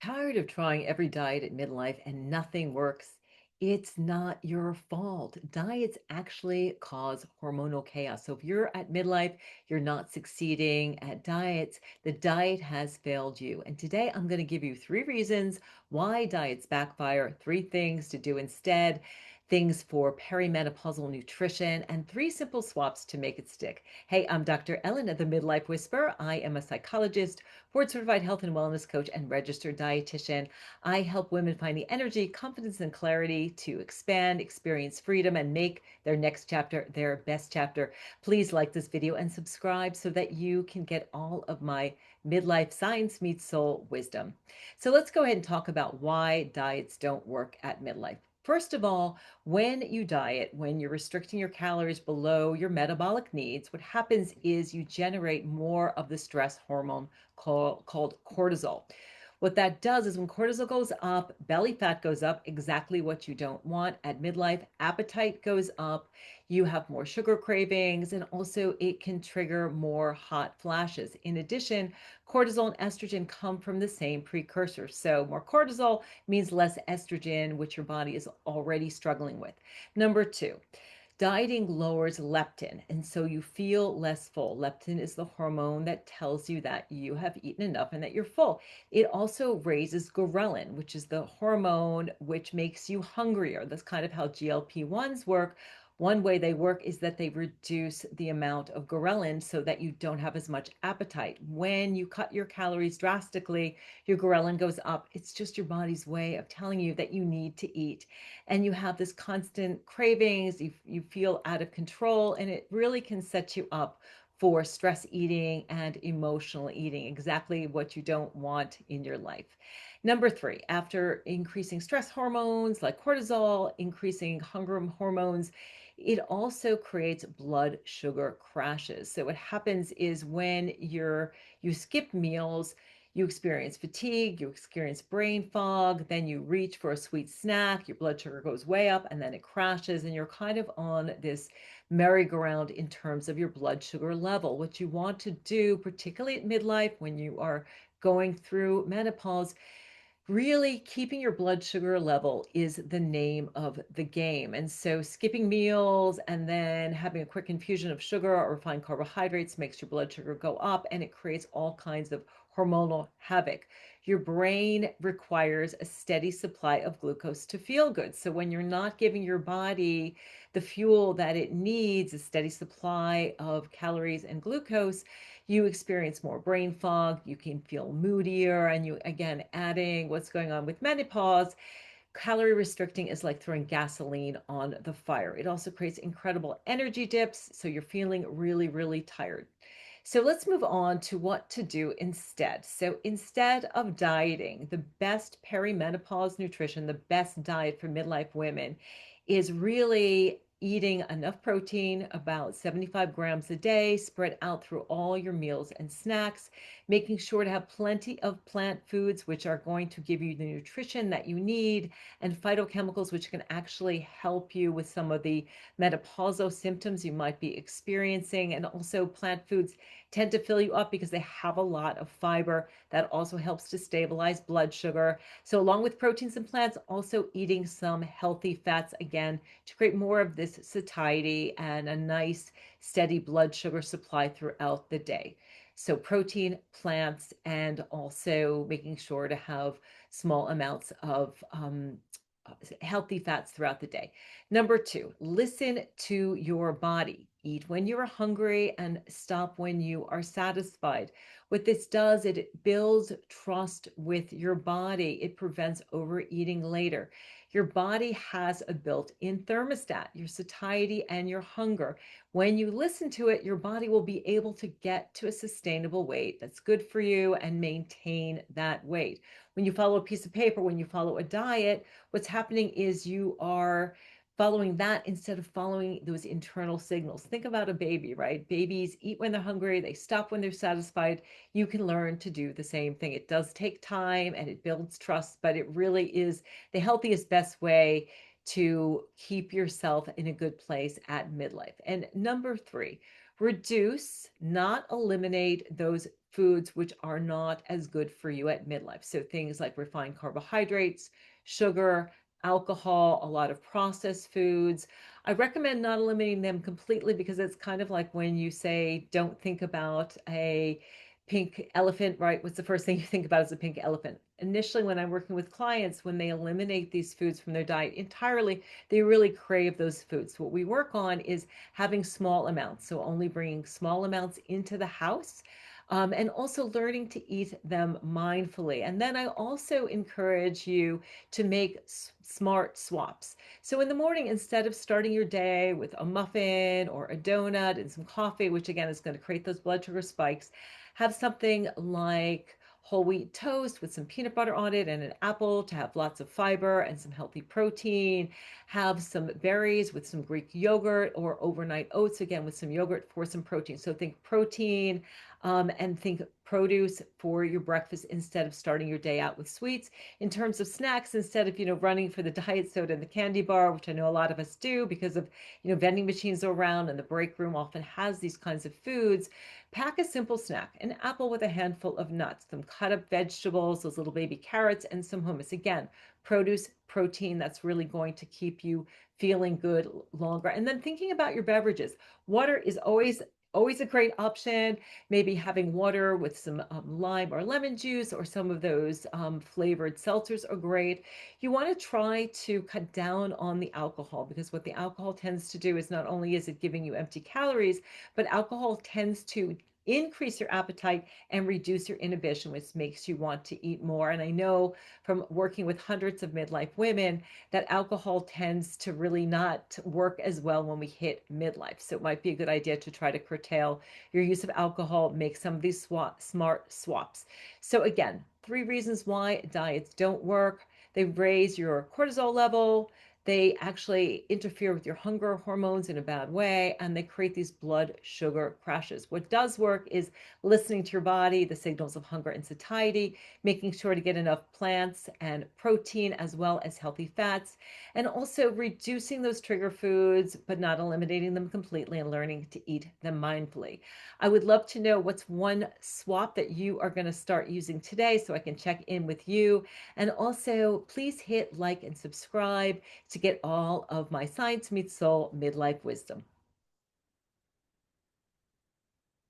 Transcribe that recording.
Tired of trying every diet at midlife and nothing works? It's not your fault. Diets actually cause hormonal chaos. So if you're at midlife, you're not succeeding at diets, the diet has failed you. And today I'm going to give you 3 reasons why diets backfire, 3 things to do instead, things for perimenopausal nutrition, and 3 simple swaps to make it stick. Hey, I'm Dr. Ellen of the Midlife Whisperer. I am a psychologist, board certified health and wellness coach, and registered dietitian. I help women find the energy, confidence, and clarity to expand, experience freedom, and make their next chapter their best chapter. Please like this video and subscribe so that you can get all of my midlife science meets soul wisdom. So let's go ahead and talk about why diets don't work at midlife. First of all, when you diet, when you're restricting your calories below your metabolic needs, what happens is you generate more of the stress hormone called cortisol. What that does is when cortisol goes up, belly fat goes up, exactly what you don't want at midlife. Appetite goes up, you have more sugar cravings, and also it can trigger more hot flashes. In addition, cortisol and estrogen come from the same precursor. So more cortisol means less estrogen, which your body is already struggling with. Number two, dieting lowers leptin, and so you feel less full. Leptin is the hormone that tells you that you have eaten enough and that you're full. It also raises ghrelin, which is the hormone which makes you hungrier. That's kind of how GLP-1s work. One way they work is that they reduce the amount of ghrelin so that you don't have as much appetite. When you cut your calories drastically, your ghrelin goes up. It's just your body's way of telling you that you need to eat. And you have this constant cravings, you feel out of control, and it really can set you up for stress eating and emotional eating, exactly what you don't want in your life. Number three, after increasing stress hormones like cortisol, increasing hunger hormones, it also creates blood sugar crashes. So what happens is when you skip meals, you experience fatigue, you experience brain fog, then you reach for a sweet snack, your blood sugar goes way up, and then it crashes, and you're kind of on this merry-go-round in terms of your blood sugar level. What you want to do, particularly at midlife when you are going through menopause, really keeping your blood sugar level is the name of the game. And so skipping meals and then having a quick infusion of sugar or refined carbohydrates makes your blood sugar go up, and it creates all kinds of hormonal havoc. Your brain requires a steady supply of glucose to feel good. So when you're not giving your body the fuel that it needs, a steady supply of calories and glucose, you experience more brain fog, you can feel moodier, and you, again, adding what's going on with menopause, calorie restricting is like throwing gasoline on the fire. It also creates incredible energy dips, so you're feeling really, really tired. So let's move on to what to do instead. So instead of dieting, the best perimenopause nutrition, the best diet for midlife women is really eating enough protein, about 75 grams a day, spread out through all your meals and snacks, making sure to have plenty of plant foods, which are going to give you the nutrition that you need, and phytochemicals, which can actually help you with some of the menopausal symptoms you might be experiencing. And also, plant foods tend to fill you up because they have a lot of fiber that also helps to stabilize blood sugar. So along with proteins and plants, also eating some healthy fats, again, to create more of this satiety and a nice steady blood sugar supply throughout the day. So protein, plants, and also making sure to have small amounts of healthy fats throughout the day. Number two, listen to your body. Eat when you are hungry and stop when you are satisfied. What this does, it builds trust with your body. It prevents overeating later. Your body has a built-in thermostat, your satiety and your hunger. When you listen to it, your body will be able to get to a sustainable weight that's good for you and maintain that weight. When you follow a piece of paper, when you follow a diet, what's happening is you are following that instead of following those internal signals. Think about a baby, right? Babies eat when they're hungry, they stop when they're satisfied. You can learn to do the same thing. It does take time and it builds trust, but it really is the healthiest, best way to keep yourself in a good place at midlife. And number three, reduce, not eliminate those foods which are not as good for you at midlife. So things like refined carbohydrates, sugar, alcohol, a lot of processed foods. I recommend not eliminating them completely because it's kind of like when you say, don't think about a pink elephant, right? What's the first thing you think about is a pink elephant? Initially, when I'm working with clients, when they eliminate these foods from their diet entirely, they really crave those foods. What we work on is having small amounts, so only bringing small amounts into the house. And also learning to eat them mindfully. And then I also encourage you to make smart swaps. So in the morning, instead of starting your day with a muffin or a donut and some coffee, which again is going to create those blood sugar spikes, have something like whole wheat toast with some peanut butter on it and an apple to have lots of fiber and some healthy protein. Have some berries with some Greek yogurt or overnight oats, again, with some yogurt for some protein. So think protein, and think produce for your breakfast instead of starting your day out with sweets. In terms of snacks, instead of running for the diet soda and the candy bar, which I know a lot of us do because of vending machines around, and the break room often has these kinds of foods. Pack a simple snack: an apple with a handful of nuts, some cut up vegetables, those little baby carrots, and some hummus. Again, produce, protein, that's really going to keep you feeling good longer. And then thinking about your beverages. Water is always a great option. Maybe having water with some lime or lemon juice, or some of those flavored seltzers are great. You want to try to cut down on the alcohol, because what the alcohol tends to do is not only is it giving you empty calories, but alcohol tends to increase your appetite and reduce your inhibition, which makes you want to eat more. And I know from working with hundreds of midlife women that alcohol tends to really not work as well when we hit midlife. So it might be a good idea to try to curtail your use of alcohol, make some of these smart swaps. So again, 3 reasons why diets don't work: they raise your cortisol level, they actually interfere with your hunger hormones in a bad way, and they create these blood sugar crashes. What does work is listening to your body, the signals of hunger and satiety, making sure to get enough plants and protein as well as healthy fats, and also reducing those trigger foods, but not eliminating them completely, and learning to eat them mindfully. I would love to know what's one swap that you are going to start using today so I can check in with you. And also, please hit like and subscribe to get all of my Science Meets Soul midlife wisdom.